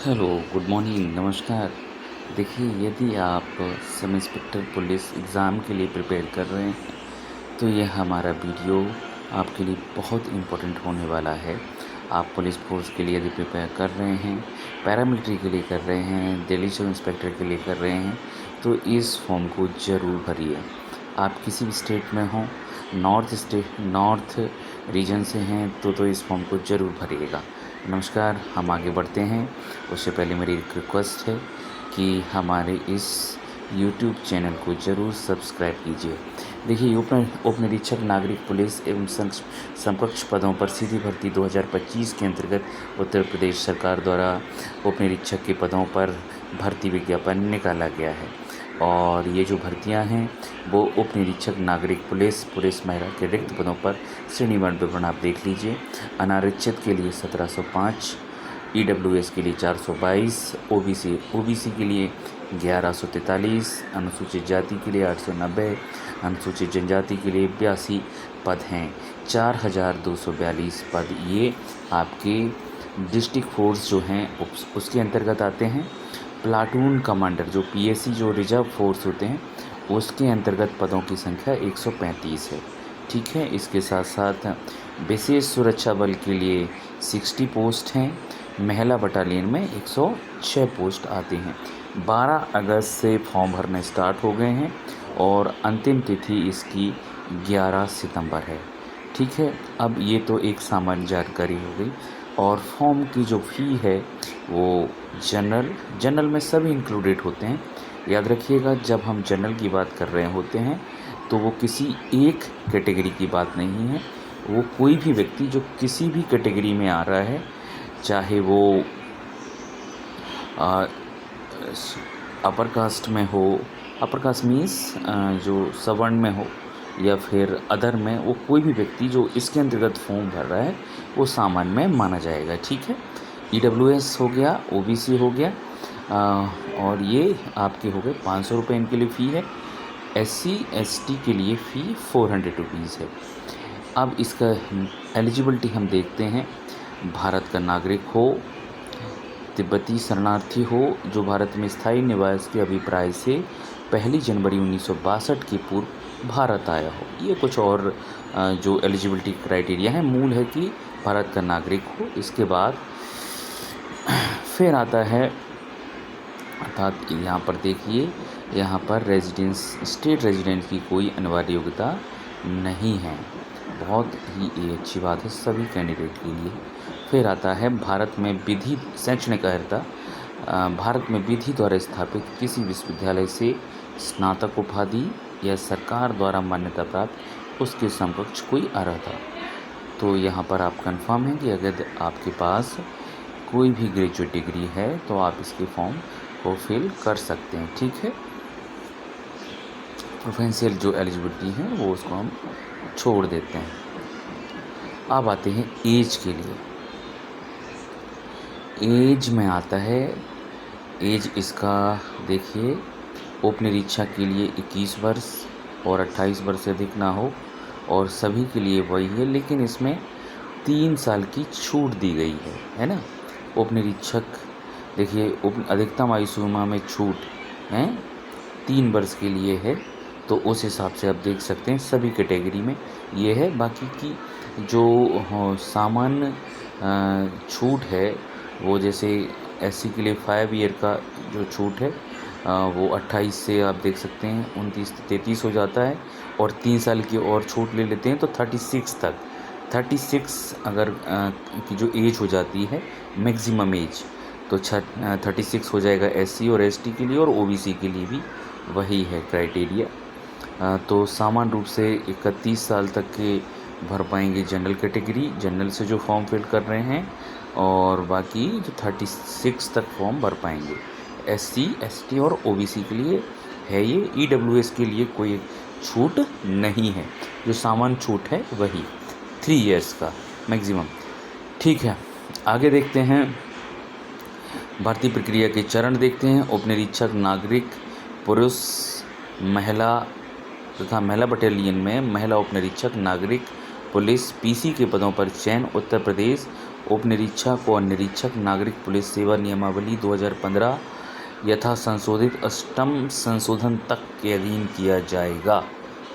Hello, good morning, नमस्कार। देखिए, यदि आप सब इंस्पेक्टर पुलिस एग्ज़ाम के लिए प्रिपेयर कर रहे हैं, तो यह हमारा वीडियो आपके लिए बहुत इम्पोर्टेंट होने वाला है। आप पुलिस फ़ोर्स के लिए यदि प्रिपेयर कर रहे हैं, पैरामिलिट्री के लिए कर रहे हैं, दिल्ली सब इंस्पेक्टर के लिए कर रहे हैं, तो इस फॉर्म को ज़रूर भरिए। आप किसी भी स्टेट में हों, नॉर्थ रीजन से हैं, तो इस फॉर्म को ज़रूर भरिएगा। नमस्कार, हम आगे बढ़ते हैं। उससे पहले मेरी एक रिक्वेस्ट है कि हमारे इस यूट्यूब चैनल को ज़रूर सब्सक्राइब कीजिए। देखिए, उप निरीक्षक नागरिक पुलिस एवं समकक्ष पदों पर सीधी भर्ती 2025 के अंतर्गत उत्तर प्रदेश सरकार द्वारा उप निरीक्षक के पदों पर भर्ती विज्ञापन निकाला गया है। और ये जो भर्तियां हैं वो उप निरीक्षक नागरिक पुलिस महिला के रिक्त पदों पर श्रेणीवार विवरण आप देख लीजिए। अनारक्षित के लिए 1705, EWS के लिए 422, ओबीसी के लिए 1143, अनुसूचित जाति के लिए 890, अनुसूचित जनजाति के लिए 82 पद हैं। 4242 पद ये आपके डिस्ट्रिक्ट फोर्स जो हैं उसके अंतर्गत आते हैं। प्लाटून कमांडर जो PSC जो रिजर्व फोर्स होते हैं उसके अंतर्गत पदों की संख्या 135 है। ठीक है, इसके साथ साथ विशेष सुरक्षा बल के लिए 60 पोस्ट हैं। महिला बटालियन में 106 पोस्ट आते हैं। 12 अगस्त से फॉर्म भरने स्टार्ट हो गए हैं और अंतिम तिथि इसकी 11 सितंबर है। ठीक है, अब ये तो एक सामान्य जानकारी हो गई। और फॉर्म की जो फ़ी है वो जनरल में सभी इंक्लूडेड होते हैं। याद रखिएगा, जब हम जनरल की बात कर रहे होते हैं तो वो किसी एक कैटेगरी की बात नहीं है। वो कोई भी व्यक्ति जो किसी भी कैटेगरी में आ रहा है, चाहे वो अपर कास्ट में हो, अपर कास्ट मीन्स जो सवर्ण में हो या फिर अदर में, वो कोई भी व्यक्ति जो इसके अंतर्गत फॉर्म भर रहा है वो सामान्य में माना जाएगा। ठीक है, EWS हो गया, OBC हो गया, और ये आपके हो गए 500 रुपये इनके लिए फ़ी है। SC ST के लिए फ़ी 400 रुपीज़ है। अब इसका एलिजिबिलिटी हम देखते हैं। भारत का नागरिक हो, तिब्बती शरणार्थी हो जो भारत में स्थायी निवास के अभिप्राय से 1 जनवरी 1962 के पूर्व भारत आया हो। ये कुछ और जो एलिजिबिलिटी क्राइटेरिया है। मूल है कि भारत का नागरिक हो। इसके बाद फिर आता है, अर्थात यहाँ पर देखिए, यहाँ पर स्टेट रेजिडेंट की कोई अनिवार्य योग्यता नहीं है। बहुत ही ये अच्छी बात है सभी कैंडिडेट के लिए। फिर आता है भारत में विधि शैक्षणिक अर्हता। भारत में विधि द्वारा स्थापित किसी विश्वविद्यालय से स्नातक उपाधि या सरकार द्वारा मान्यता प्राप्त उसके समकक्ष कोई अर्हता। तो यहाँ पर आप कंफर्म हैं कि अगर आपके पास कोई भी ग्रेजुएट डिग्री है तो आप इसके फॉर्म को फिल कर सकते हैं। ठीक है, प्रोफेंशियल जो एलिजिबिलिटी है वो उसको हम छोड़ देते हैं। अब आते हैं एज के लिए। एज में आता है, एज इसका देखिए, उप निरीक्षक के लिए 21 वर्ष और 28 वर्ष से अधिक ना हो, और सभी के लिए वही है, लेकिन इसमें 3 साल की छूट दी गई है ना। उप निरीक्षक देखिए, अधिकतम आयु सीमा में छूट है 3 वर्ष के लिए है, तो उस हिसाब से आप देख सकते हैं सभी कैटेगरी में ये है। बाकी की जो सामान्य छूट है वो जैसे SC के लिए 5 ईयर का जो छूट है वो 28 से आप देख सकते हैं 29 33 हो जाता है, और 3 साल की और छूट ले लेते हैं तो 36 तक। 36 अगर की जो एज हो जाती है मैक्सिमम एज, तो 36 हो जाएगा SC और ST के लिए, और OBC के लिए भी वही है क्राइटेरिया। तो सामान्य रूप से 31 साल तक के भर पाएंगे जनरल कैटेगरी, जनरल से जो फॉर्म फिल कर रहे हैं, और बाकी जो 36 तक फॉर्म भर पाएंगे। SC ST और OBC के लिए है ये। EWS के लिए कोई छूट नहीं है, जो सामान्य छूट है वही 3 इयर्स का मैक्सिमम। ठीक है, आगे देखते हैं, भर्ती प्रक्रिया के चरण देखते हैं। उप निरीक्षक नागरिक पुरुष महिला तथा महिला बटालियन में महिला उप निरीक्षक नागरिक पुलिस PC के पदों पर चयन उत्तर प्रदेश उप निरीक्षक और निरीक्षक नागरिक पुलिस सेवा नियमावली 2015 यथा संशोधित अष्टम संशोधन तक के अधीन किया जाएगा।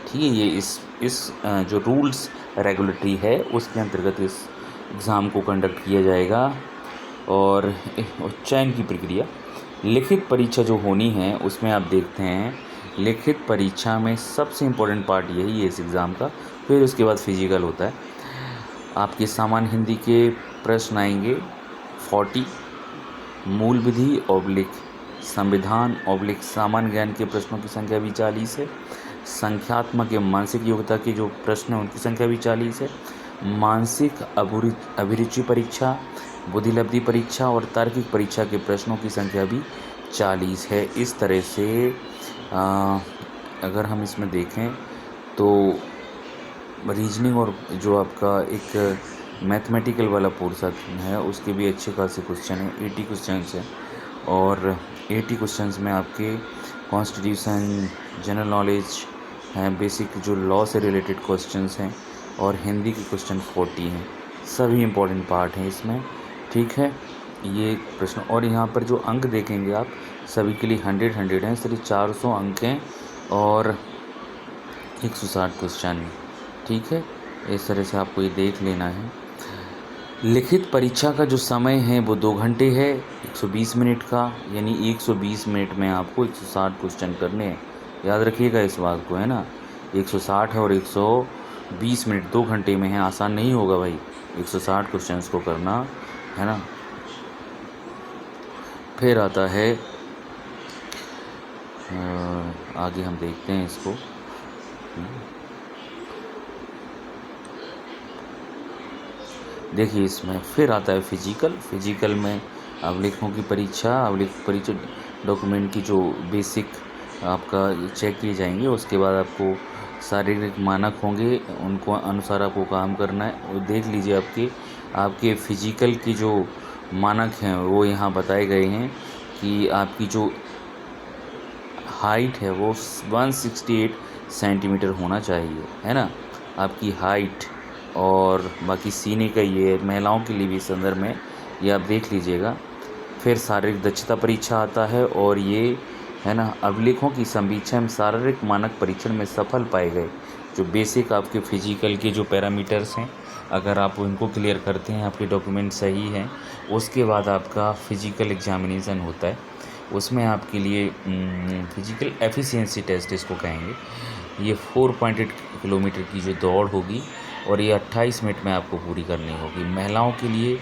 ठीक है, ये इस जो रूल्स रेगुलेटरी है उसके अंतर्गत इस एग्ज़ाम को कंडक्ट किया जाएगा। और चयन की प्रक्रिया, लिखित परीक्षा जो होनी है उसमें आप देखते हैं लिखित परीक्षा में सबसे इम्पोर्टेंट पार्ट यही है इस एग्ज़ाम का। फिर उसके बाद फिजिकल होता है। आपके सामान्य हिंदी के प्रश्न आएंगे 40, मूल विधि ऑब्लिक संविधान ऑब्लिक सामान्य ज्ञान के प्रश्नों की संख्या भी 40 है। संख्यात्मक एवं मानसिक योग्यता के जो प्रश्न हैं उनकी संख्या भी 40 है। मानसिक अभिरुचि परीक्षा, बुद्धिलब्धि परीक्षा और तार्किक परीक्षा के प्रश्नों की संख्या भी 40 है। इस तरह से अगर हम इसमें देखें तो रीजनिंग और जो आपका एक मैथमेटिकल वाला पोर्शन है उसके भी अच्छे खासे क्वेश्चन हैं। 80 क्वेश्चंस हैं और 80 क्वेश्चंस में आपके कॉन्स्टिट्यूशन, जनरल नॉलेज हैं, बेसिक जो लॉ से रिलेटेड क्वेश्चंस हैं और हिंदी के क्वेश्चन 40 हैं। सभी इम्पोर्टेंट पार्ट हैं इसमें। ठीक है, ये प्रश्न। और यहाँ पर जो अंक देखेंगे आप सभी के लिए 100 हैं, सिर्फ 400 अंक हैं और 160 क्वेश्चन हैं। ठीक है, इस तरह से आपको ये देख लेना है। लिखित परीक्षा का जो समय है वो 2 घंटे है, 120 मिनट का, यानी 120 मिनट में आपको 160 क्वेश्चन करने हैं। याद रखिएगा इस बात को, है ना। 160 है और 120 मिनट 2 घंटे में है, आसान नहीं होगा भाई 160 क्वेश्चंस को करना, है ना। फिर आता है आगे हम देखते हैं इसको। देखिए इसमें फिर आता है फिजिकल में अभिलेखों की परीक्षा, अभिलेख परीक्षा डॉक्यूमेंट की जो बेसिक आपका चेक किए जाएंगे। उसके बाद आपको शारीरिक मानक होंगे, उनको अनुसार आपको काम करना है। वो देख लीजिए आपके फिजिकल की जो मानक हैं वो यहाँ बताए गए हैं कि आपकी जो हाइट है वो 168 सेंटीमीटर होना चाहिए, है ना, आपकी हाइट। और बाकी सीने का ये महिलाओं के लिए भी इस संदर्भ में ये आप देख लीजिएगा। फिर शारीरिक दक्षता परीक्षा आता है और ये, है ना, अभिलेखों की संवीक्षा में शारीरिक मानक परीक्षण में सफल पाए गए जो बेसिक आपके फिजिकल के जो पैरामीटर्स हैं, अगर आप उनको क्लियर करते हैं, आपके डॉक्यूमेंट सही हैं, उसके बाद आपका फिजिकल एग्जामिनेशन होता है। उसमें आपके लिए फिजिकल एफिशिएंसी टेस्ट इसको कहेंगे। ये 4.8 किलोमीटर की जो दौड़ होगी और ये 28 मिनट में आपको पूरी करनी होगी। महिलाओं के लिए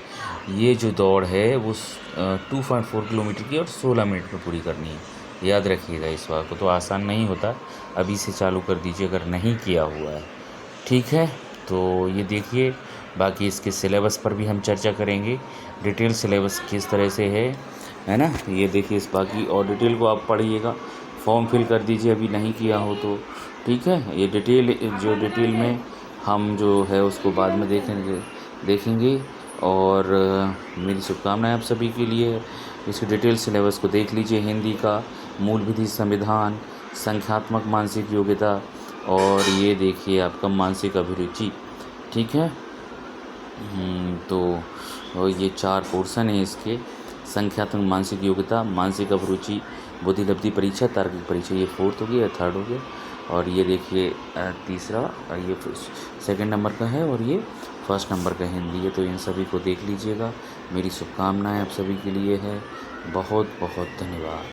ये जो दौड़ है वो 2.4 किलोमीटर की और 16 मिनट में पूरी करनी है। याद रखिएगा इस बात को, तो आसान नहीं होता। अभी से चालू कर दीजिए अगर नहीं किया हुआ है। ठीक है, तो ये देखिए, बाकी इसके सिलेबस पर भी हम चर्चा करेंगे। डिटेल सिलेबस किस तरह से है ना, ये देखिए इस बाकी और डिटेल को आप पढ़िएगा, फॉर्म फिल कर दीजिए अभी नहीं किया हो तो। ठीक है, ये डिटेल में हम जो है उसको बाद में देखेंगे। और मेरी शुभकामनाएं आप सभी के लिए। इसके डिटेल सिलेबस को देख लीजिए। हिंदी का मूल विधि, संविधान, संख्यात्मक मानसिक योग्यता और ये देखिए आपका मानसिक अभिरुचि। ठीक है, तो ये 4 पोर्शन है इसके। संख्यात्मक मानसिक योग्यता, मानसिक अभिरुचि, बुद्धिलब्धि परीक्षा, तार्किक परीक्षा, ये 4th हो गया या 3rd हो गया। और ये देखिए तीसरा, ये 2nd नंबर का है और ये 1st नंबर का हिंदी है। तो इन सभी को देख लीजिएगा। मेरी शुभकामनाएं आप सभी के लिए है। बहुत बहुत धन्यवाद।